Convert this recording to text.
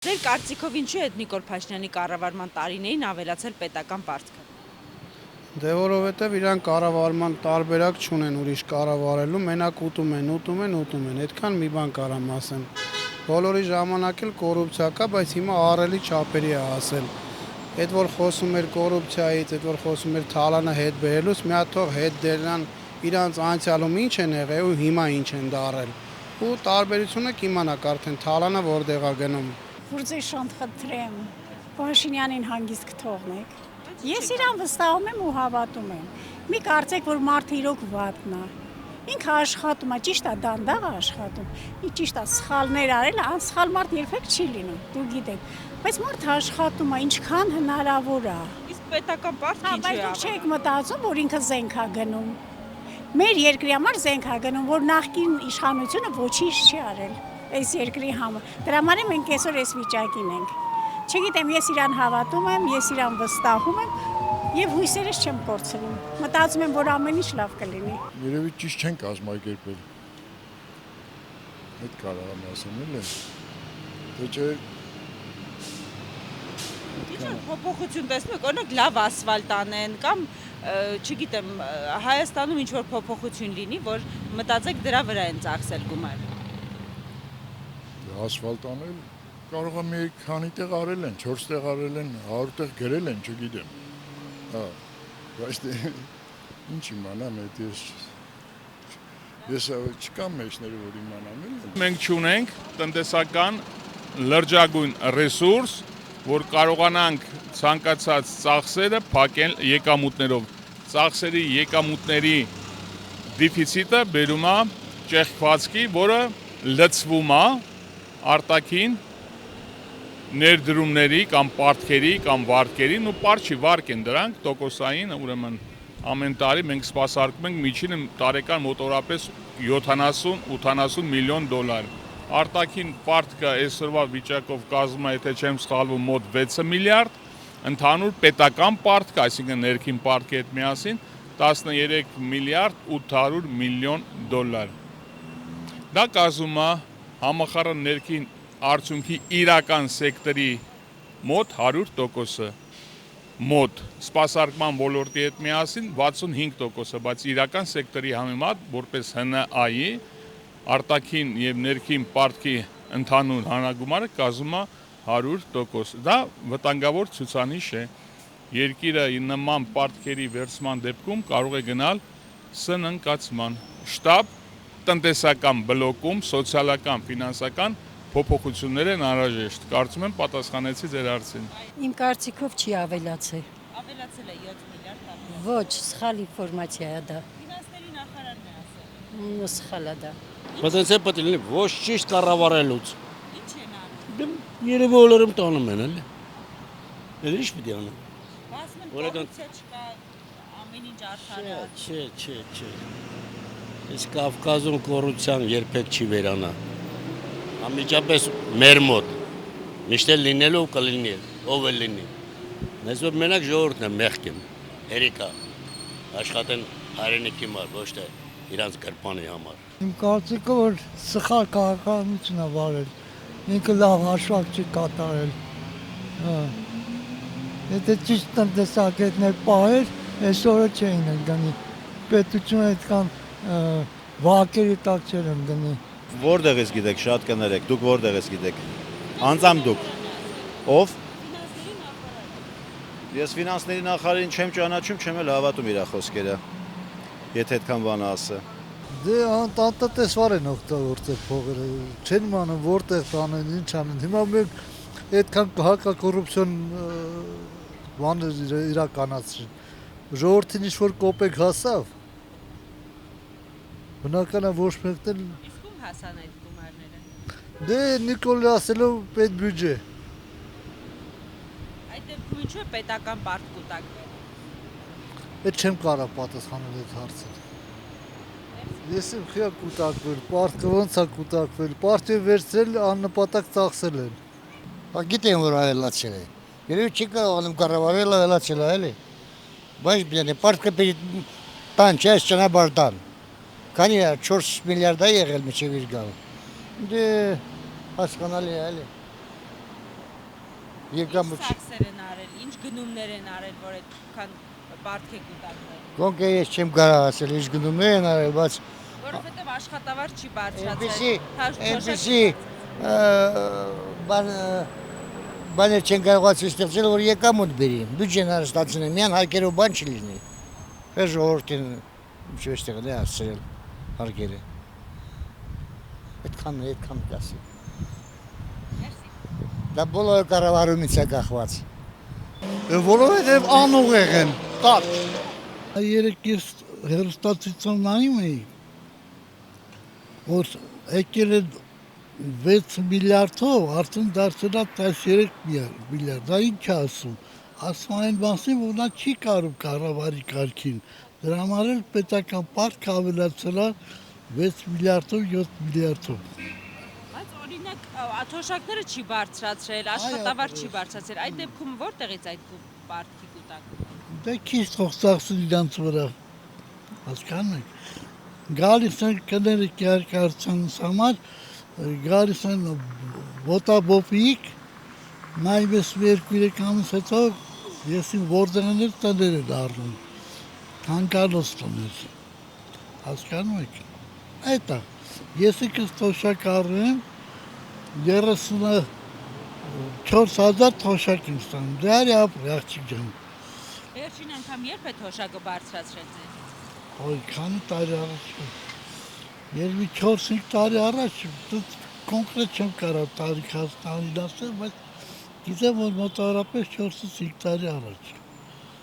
Ձեր կարծիքով ինչու է Նիկոլ Փաշինյանի կառավարման տարիներին ավելացել պետական պարտքը։ Դե որովհետև իրանք կառավարման տարբերակ չունեն ուրիշ կառավարելու, մենակ ուտում են, այդքան մի բան կարամ ասեմ։ Բոլորի ժամանակ էլ կոռուպցիա կա, բայց հիմա ահռելի չափերի է հասել։ Այդ որ խոսում էր կոռուպցիայից, այդ որ խոսում էր Թալանը հետ բերելուց, մի հատ թող հետ դերնան իրանց անցյալում ինչ են եղել ու հիմա ինչ են դարել։ Ու տարբերությունը կիմանաք արդեն Թալանը որտեղ է գնում։ Որ շանտ խնդրեմ, Փաշինյանին հանգիստ կթողնեք։ Ես իրան վստահում եմ ու հավատում եմ։ Մի կարծեք, որ մարդը իրոք վատն է։ Ինքը աշխատում է, ճիշտ է, դանդաղ է աշխատում։ Ճիշտ է, սխալներ արել, անսխալ մարդ երբեք չի լինում, դուք գիտեք։ Բայց մարդը աշխատում է, ինչքան հնարավոր է։ Իսկ պետական պարտքը ինչու է Բայց դուք չեք մտածում, որ ինքը զենք է գնում։ Մեր երկրի համար զենք է գնում, որ նախկին իշխանությունը ոչինչ չի արել։ Այս երկրի համար։ Դրա համար մենք այսօր այս վիճակին ենք։ Չգիտեմ, ես իրան հավատում եմ, ես իրան վստահում եմ եւ հույսերս չեմ կորցնում։ Մտածում եմ, որ ամեն ինչ լավ կլինի։ Երևի ճիշտ չեն կազմակերպել։ Այդ կարող եմ ասեմ, էլի։ Թե չէ Ինչ փոփոխություն տեսնում եք, օրինակ լավ ասֆալտ անեն կամ չգիտեմ, Հայաստանում ինչ որ փոփոխություն լինի, որ մտածեք դրա վրա են ծախսել գումար։ ասֆալտ անել կարող է մի քանի տեղ արել են, 4 տեղ արել են, 100 տեղ գրել են, չգիտեմ։ Հա, բայց ինչ իմանամ, ես չկամ մեջները, որ իմանամ, էլի։ Մենք չունենք տնտեսական լրջագույն ռեսուրս, որ կարողանանք ցանկացած ծախսերը փակել եկամուտներով։ Ծախսերի եկամուտների դեֆիցիտը բերում է ճեղքվածքի, որը լցվում է արտաքին ներդրումների կամ պարտքերի կամ վարկերին ու պարչի վարկ են դրանք տոկոսային, ուրեմն ամեն տարի մենք սպասարկում ենք միջինը տարեկան մոտորապես 70-80 միլիոն դոլար։ Արտաքին պարտքը այսօրվա վիճակով կազմում է, եթե չեմ սխալվում, մոտ 6 միլիարդ, ընդհանուր պետական պարտքը, այսինքն ներքին պարտքի հետ միասին 13 միլիարդ 800 միլիոն դոլար։ Դա կազմում է համախառն ներքին արդյունքի իրական սեկտորի մոտ 100%-ը, մոտ սպասարկման ոլորտի հետ միասին 65%-ը, բայց իրական սեկտորի համեմատ որպես ՀՆԱ-ի արտաքին եւ ներքին պարտքի ընդհանուր հանրագումարը կազմում է 100%։ Դա վտանգավոր ցուցանիշ է։ Երկիրը նման պարտքերի վերցման դեպքում կարող է գնալ սնանկացման։ Շտապ տնտեսական բլոկում սոցիալական, ֆինանսական փոփոխություններ են անհրաժեշտ։ Կարծում եմ պատասխանեցի ձեր հարցին։ Իմ կարծիքով չի ավելացել։ Ավելացել է 7 միլիարդ։ Ոչ, սխալ ինֆորմացիա է դա։ Ֆինանսների նախարարն է ասել։ Սխալ է դա։ Պոտենցիալ պետք է լինի ոչ ճիշտ կառավարելուց։ Ինչ են անում։ Երևի բոլորում տանում են, էլի։ Էլ ինչ պիտի անեն։ Ասում են կոռուպցիա չկա, ամեն ինչ արդար է։ Չէ։ Այս Կավկազում կոռուպցիան երբեք չի վերանա։ Անմիջապես մեր մոտ։ Միշտ էլ լինելու կլինի, ով էլ լինի։ Մեզ որ մենակ ժողովուրդն է մեղքին, հերիքա, աշխատեն հայրենիքի համար, ոչ թե իրանց գրպանի համար։ Իմ կարծիքով որ սխալ քաղաքականություն է վարել, ինքը լավ հաշվարկ չի կատարել։ Եթե ճիշտ տնտեսագետներ պահեր, այսօրը չէին էլ գնի։ Պետությունը այդքան վարկերի տակ չէր գնի։ Որտեղ ես գիտեք, շատ կներեք, դուք որտեղ ես գիտեք։ Անձամ դուք։ Ով։ Ես ֆինանսների նախարարին չեմ ճանաչում, չեմ էլ հավատում իր խոսքերը։ Եթե այդքան բան ասը։ Դե անտանտեսվար են օգտագործել փողերը, չեն իմանում որտեղ տանեն, ինչ անեն։ Հիմա մենք այդքան հակակոռուպցիոն բաներ իրականացրին։ Ժողովրդին ինչ-որ կոպեկ հասավ։ Բնական է ոչ մեկն էլ։ Իսկ ում հասան այդ գումարները։ Դե Նիկոլի ասելով պետ բյուջե։ Այդ դեպքում ինչու է պետական պարտ կուտակվել։ Այդ չեմ կարող պատասխանել այդ հարցին։ Ես եմ խիա կուտակվել, պարտքը ոնց է կուտակվել, պարտի վերցրել աննպատակ ծախսել են։ Գիտեմ, որ ավելացել է։ Երևի չի կարողանում կառավարել ավելացել է, էլի։ Բայց բյանը պարտքը պիտի տան, չէ, ճանապարհ տան։ Քանի 4 միլիարդ է եղել միջև իր գալ։ Դե հասկանալի է, էլի։ Եկամուտ Սաքսեր են արել, ինչ գնումներ են արել, որ այդքան բարդ եք ուտակվել։ կոնկե ես չեմ կարող ասել, ինչ գնումներ են արել, բայց Որովհետև աշխատավարձ չի այնպեսի բաներ չեն կարողացել ստեղծել, որ եկամուտ բերի, բյուջեն հարստացնեն, միան հարկերով բան չլինի։ Հենց ժողովրդին ինչ էստեղ է հասցրել հարկերը։ Այդքան կասի։ Դա բոլորը կառավարումից է կախված։ Որովհետև անուղեղ են, կատ։ Երեք ես հերոստացիցով նայում էի, որ եկել են 6 միլիարդով, արդեն դարձել է 13 միլիարդ, դա ինչ է ասում։ Ասում այն մասին, որ նա չի կարող կառավարի կարգին, դրա համար էլ պետական պարտք ավելացել է 6 միլիարդով, 7 միլիարդով։ Բայց օրինակ թոշակները չի բարձրացրել, աշխատավարձ չի բարձրացրել, այդ դեպքում որտեղից այդ պարտքի կուտակ։ Դե քիչ թող ծախսել իրանց վրա, հասկանում եք։ Գալիս են կները կարգարցանց համար, գալիս են ոտաբոպիկ, նայվես 2-3 ամիս հետո եսին որտեղն էլ տներ են առնում, հանկարլոս տներ, հասկանում եք։ Այդ է, եսի կս թոշակ առնեմ, 34,000 թոշակ եմ ստանում, դե արի ապրի աղջիկ ջան։ Վերջին անգամ երբ է թոշակը բարձրացրել ձեզ։ Ոյ, քանի տարի առաջ, երևի 4-5 տարի առաջ, կոնկրետ չեմ կարող տարիք հասկանալ ասել, բայց գիտեմ, որ մոտավորապես 4-5 տարի առաջ։